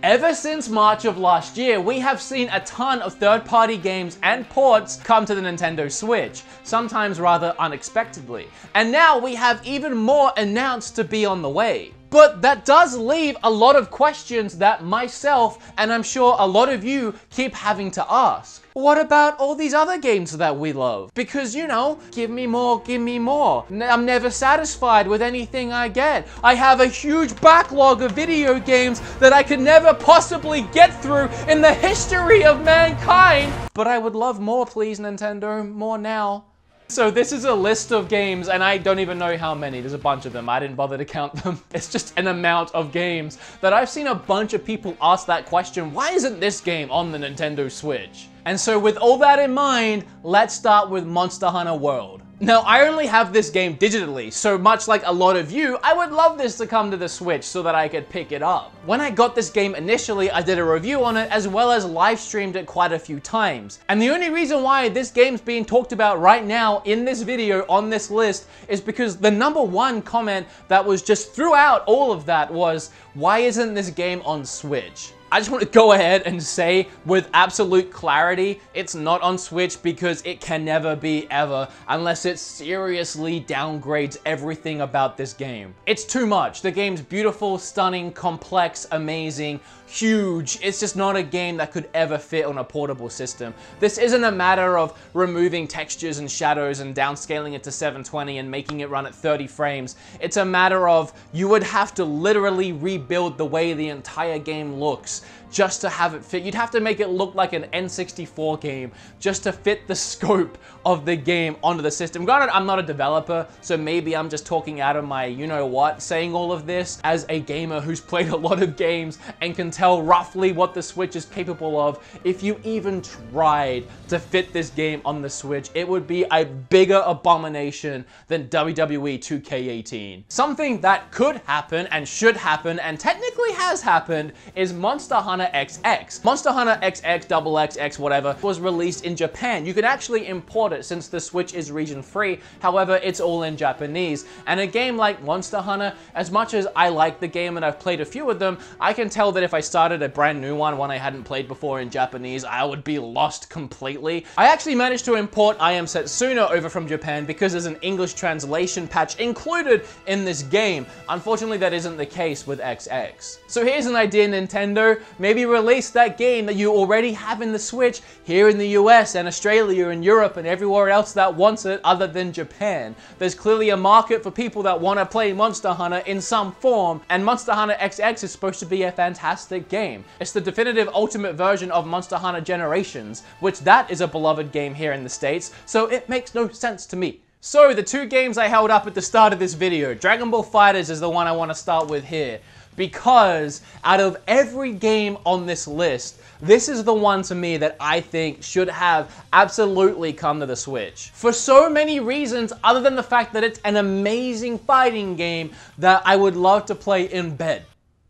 Ever since March of last year, we have seen a ton of third-party games and ports come to the Nintendo Switch, sometimes rather unexpectedly. And now we have even more announced to be on the way. But that does leave a lot of questions that myself, and I'm sure a lot of you, keep having to ask. What about all these other games that we love? Because, you know, give me more, give me more. I'm never satisfied with anything I get. I have a huge backlog of video games that I could never possibly get through in the history of mankind. But I would love more, please, Nintendo. More now. So this is a list of games, and I don't even know how many. There's a bunch of them. I didn't bother to count them. It's just an amount of games that I've seen a bunch of people ask that question, why isn't this game on the Nintendo Switch? And so with all that in mind, let's start with Monster Hunter World. Now, I only have this game digitally, so much like a lot of you, I would love this to come to the Switch so that I could pick it up. When I got this game initially, I did a review on it as well as live streamed it quite a few times. And the only reason why this game's being talked about right now in this video on this list is because the #1 comment that was just throughout all of that was, why isn't this game on Switch? I just want to go ahead and say with absolute clarity, it's not on Switch because it can never be ever unless it seriously downgrades everything about this game. It's too much. The game's beautiful, stunning, complex, amazing, huge. It's just not a game that could ever fit on a portable system. This isn't a matter of removing textures and shadows and downscaling it to 720 and making it run at 30 frames. It's a matter of you would have to literally rebuild the way the entire game looks just to have it fit. You'd have to make it look like an N64 game just to fit the scope of the game onto the system. Granted, I'm not a developer, so maybe I'm just talking out of my you-know-what saying all of this as a gamer who's played a lot of games and can tell roughly what the Switch is capable of. If you even tried to fit this game on the Switch, it would be a bigger abomination than WWE 2K18. Something that could happen and should happen and technically has happened is Monster Hunter XX. Monster Hunter XX, XXX, whatever, was released in Japan. You can actually import it since the Switch is region free. However, it's all in Japanese. And a game like Monster Hunter, as much as I like the game and I've played a few of them, I can tell that if I started a brand new one I hadn't played before in Japanese, I would be lost completely. I actually managed to import I Am Setsuna over from Japan because there's an English translation patch included in this game. Unfortunately, that isn't the case with XX. So here's an idea, Nintendo. Maybe release that game that you already have in the Switch here in the US and Australia and Europe and everywhere else that wants it other than Japan. There's clearly a market for people that want to play Monster Hunter in some form, and Monster Hunter XX is supposed to be a fantastic game. It's the definitive ultimate version of Monster Hunter Generations, which that is a beloved game here in the States, so it makes no sense to me. So the two games I held up at the start of this video, Dragon Ball FighterZ is the one I want to start with here. Because out of every game on this list, this is the one to me that I think should have absolutely come to the Switch. For so many reasons, other than the fact that it's an amazing fighting game that I would love to play in bed.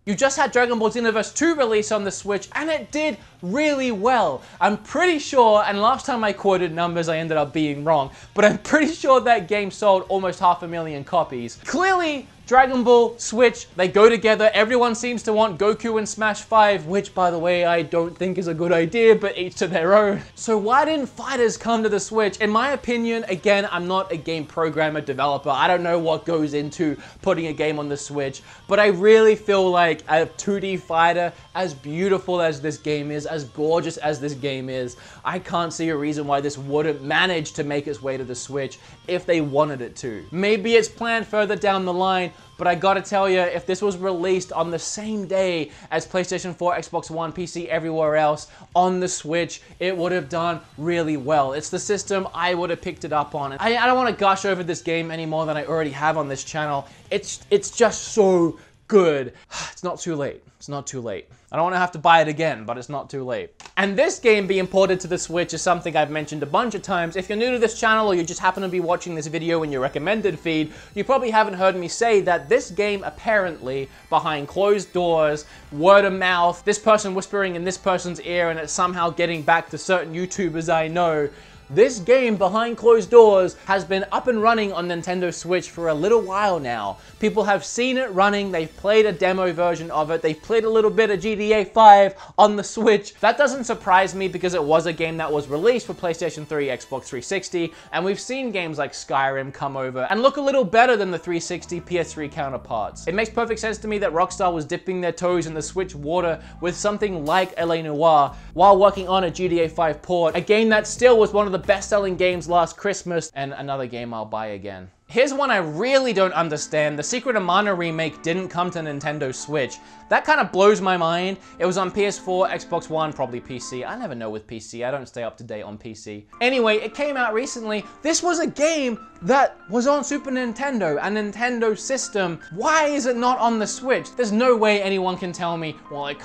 You just had Dragon Ball Xenoverse 2 release on the Switch, and it did really well. I'm pretty sure, and last time I quoted numbers I ended up being wrong, but I'm pretty sure that game sold almost 500,000 copies. Clearly, Dragon Ball, Switch, they go together. Everyone seems to want Goku in Smash 5, which, by the way, I don't think is a good idea, but each to their own. So why didn't FighterZ come to the Switch? In my opinion, again, I'm not a game programmer, developer. I don't know what goes into putting a game on the Switch, but I really feel like a 2D fighter, as beautiful as this game is, as gorgeous as this game is, I can't see a reason why this wouldn't manage to make its way to the Switch if they wanted it to. Maybe it's planned further down the line, but I gotta tell you, if this was released on the same day as PlayStation 4, Xbox One, PC, everywhere else, on the Switch, it would have done really well. It's the system I would have picked it up on. I don't want to gush over this game any more than I already have on this channel. It's just so good. It's not too late. It's not too late. I don't want to have to buy it again, but it's not too late. And this game being ported to the Switch is something I've mentioned a bunch of times. If you're new to this channel or you just happen to be watching this video in your recommended feed, you probably haven't heard me say that this game apparently, behind closed doors, word of mouth, this person whispering in this person's ear and it's somehow getting back to certain YouTubers I know, this game behind closed doors has been up and running on Nintendo Switch for a little while now. People have seen it running, they've played a demo version of it, they've played a little bit of GTA 5 on the Switch. That doesn't surprise me because it was a game that was released for PlayStation 3, Xbox 360, and we've seen games like Skyrim come over and look a little better than the 360 PS3 counterparts. It makes perfect sense to me that Rockstar was dipping their toes in the Switch water with something like LA Noire while working on a GTA 5 port, a game that still was one of the best-selling games last Christmas, and another game I'll buy again. Here's one I really don't understand. The Secret of Mana remake didn't come to Nintendo Switch. That kind of blows my mind. It was on PS4, Xbox One, probably PC. I never know with PC. I don't stay up to date on PC. Anyway, it came out recently. This was a game that was on Super Nintendo, a Nintendo system. Why is it not on the Switch? There's no way anyone can tell me, well, it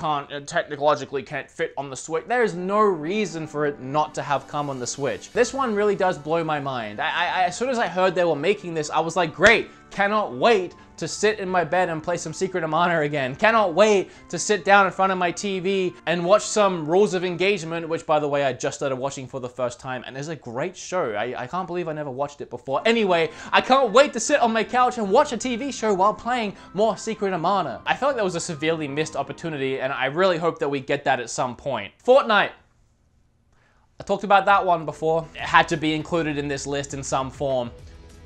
technologically can't fit on the Switch. There is no reason for it not to have come on the Switch. This one really does blow my mind. As soon as I heard they were making this, I was like, great, cannot wait to sit in my bed and play some Secret of Mana again. Cannot wait to sit down in front of my TV and watch some Rules of Engagement, which, by the way, I just started watching for the first time, and it's a great show. I can't believe I never watched it before. Anyway, I can't wait to sit on my couch and watch a TV show while playing more Secret of Mana. I felt like that was a severely missed opportunity, and I really hope that we get that at some point. Fortnite. I talked about that one before. It had to be included in this list in some form.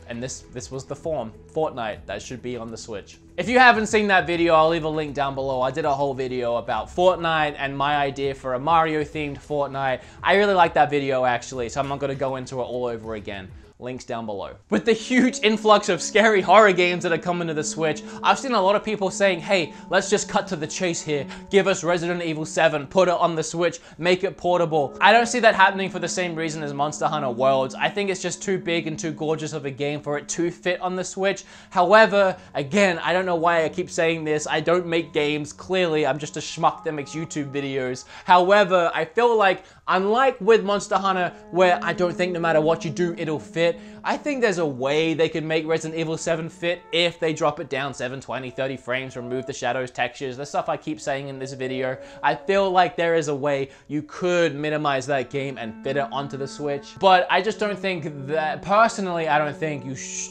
And this was the form. Fortnite, that should be on the Switch. If you haven't seen that video, I'll leave a link down below. I did a whole video about Fortnite and my idea for a Mario-themed Fortnite. I really like that video, actually, so I'm not gonna go into it all over again. Links down below. With the huge influx of scary horror games that are coming to the Switch, I've seen a lot of people saying, hey, let's just cut to the chase here. Give us Resident Evil 7, put it on the Switch, make it portable. I don't see that happening for the same reason as Monster Hunter Worlds. I think it's just too big and too gorgeous of a game for it to fit on the Switch. However, again, I don't know why I keep saying this. I don't make games. Clearly, I'm just a schmuck that makes YouTube videos. However, I feel like, unlike with Monster Hunter, where I don't think no matter what you do, it'll fit, I think there's a way they can make Resident Evil 7 fit if they drop it down 720, 30 frames, remove the shadows, textures, the stuff I keep saying in this video. I feel like there is a way you could minimize that game and fit it onto the Switch, but I just don't think that, personally, I don't think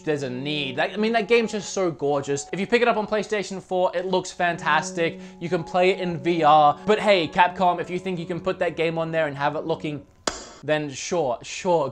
there's a need. I mean, that game's just so gorgeous. If you pick it up on PlayStation 4, it looks fantastic. You can play it in VR, but hey, Capcom, if you think you can put that game on there and have it looking, then sure,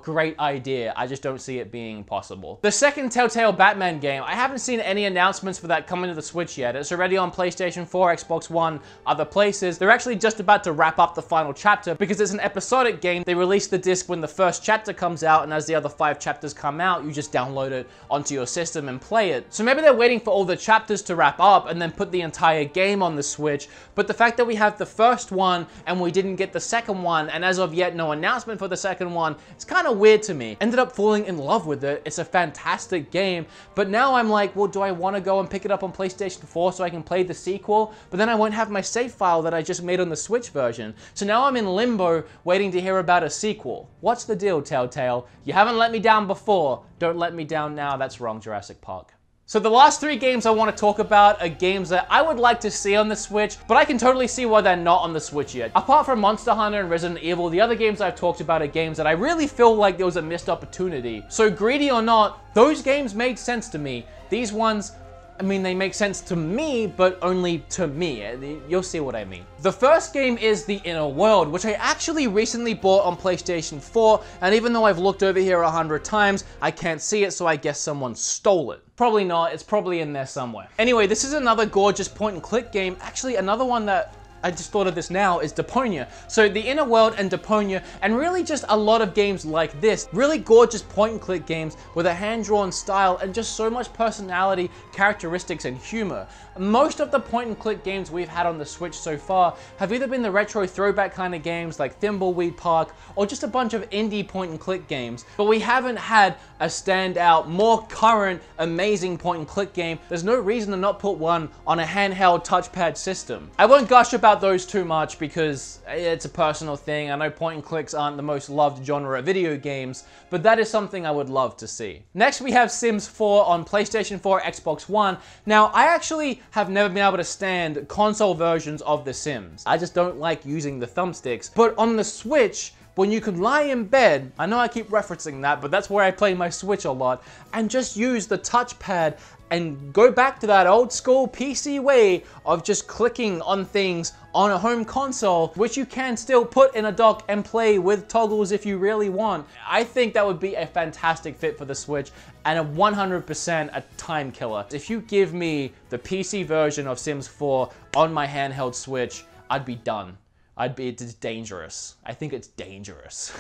great idea. I just don't see it being possible. The second Telltale Batman game, I haven't seen any announcements for that coming to the Switch yet. It's already on PlayStation 4, Xbox One, other places. They're actually just about to wrap up the final chapter because it's an episodic game. They release the disc when the first chapter comes out, and as the other 5 chapters come out, you just download it onto your system and play it. So maybe they're waiting for all the chapters to wrap up and then put the entire game on the Switch, but the fact that we have the first one and we didn't get the second one, and as of yet, no announcement for the second one, it's kind of weird to me. Ended up falling in love with it. It's a fantastic game, but now I'm like, well, do I want to go and pick it up on PlayStation 4 so I can play the sequel? But then I won't have my save file that I just made on the Switch version. So now I'm in limbo waiting to hear about a sequel. What's the deal, Telltale? You haven't let me down before. Don't let me down now. That's wrong, Jurassic Park. So the last 3 games I want to talk about are games that I would like to see on the Switch, but I can totally see why they're not on the Switch yet. Apart from Monster Hunter and Resident Evil, the other games I've talked about are games that I really feel like there was a missed opportunity. So greedy or not, those games made sense to me. These ones, I mean, they make sense to me, but only to me. You'll see what I mean. The first game is The Inner World, which I actually recently bought on PlayStation 4, and even though I've looked over here 100 times, I can't see it, so I guess someone stole it. Probably not, it's probably in there somewhere. Anyway, this is another gorgeous point-and-click game. Actually, another one that I just thought of this now is Deponia. So The Inner World and Deponia, and really just a lot of games like this. Really gorgeous point-and-click games with a hand-drawn style and just so much personality, characteristics, and humor. Most of the point-and-click games we've had on the Switch so far have either been the retro throwback kind of games like Thimbleweed Park, or just a bunch of indie point-and-click games. But we haven't had a standout, more current, amazing point-and-click game. There's no reason to not put one on a handheld touchpad system. I won't gush about those too much because it's a personal thing. I know point and clicks aren't the most loved genre of video games, but that is something I would love to see. Next, we have Sims 4 on PlayStation 4, Xbox One. Now, I actually have never been able to stand console versions of The Sims. I just don't like using the thumbsticks. But on the Switch, when you can lie in bed, I know I keep referencing that, but that's where I play my Switch a lot, and just use the touchpad and go back to that old school PC way of just clicking on things on a home console, which you can still put in a dock and play with toggles if you really want. I think that would be a fantastic fit for the Switch and a 100% a time killer. If you give me the PC version of Sims 4 on my handheld Switch, I'd be done. It's dangerous. I think it's dangerous.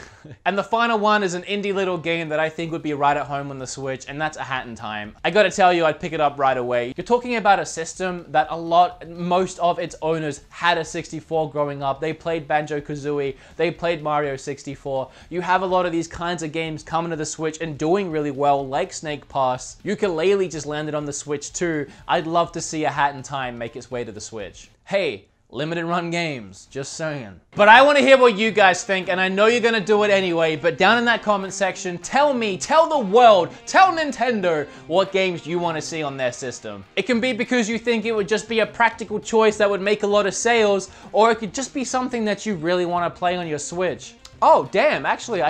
And the final one is an indie little game that I think would be right at home on the Switch, and that's A Hat in Time. I gotta tell you, I'd pick it up right away. You're talking about a system that most of its owners had a 64 growing up. They played Banjo-Kazooie, they played Mario 64. You have a lot of these kinds of games coming to the Switch and doing really well, like Snake Pass. Yooka-Laylee just landed on the Switch too. I'd love to see A Hat in Time make its way to the Switch. Hey, limited run games, just saying. But I want to hear what you guys think, and I know you're gonna do it anyway, but down in that comment section, tell me, tell the world, tell Nintendo what games you want to see on their system. It can be because you think it would just be a practical choice that would make a lot of sales, or it could just be something that you really want to play on your Switch. Oh, damn, actually,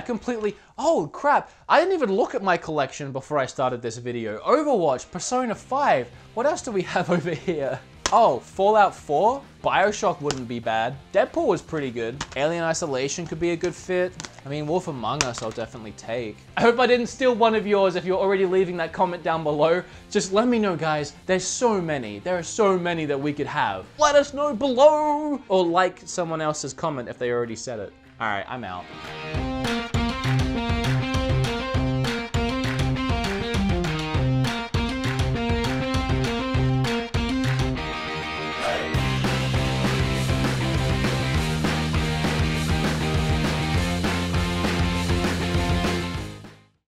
oh crap, I didn't even look at my collection before I started this video. Overwatch, Persona 5, what else do we have over here? Oh, Fallout 4? Bioshock wouldn't be bad. Deadpool was pretty good. Alien Isolation could be a good fit. I mean, Wolf Among Us I'll definitely take. I hope I didn't steal one of yours. If you're already leaving that comment down below, just let me know, guys. There's so many. There are so many that we could have. Let us know below! Or like someone else's comment if they already said it. All right, I'm out.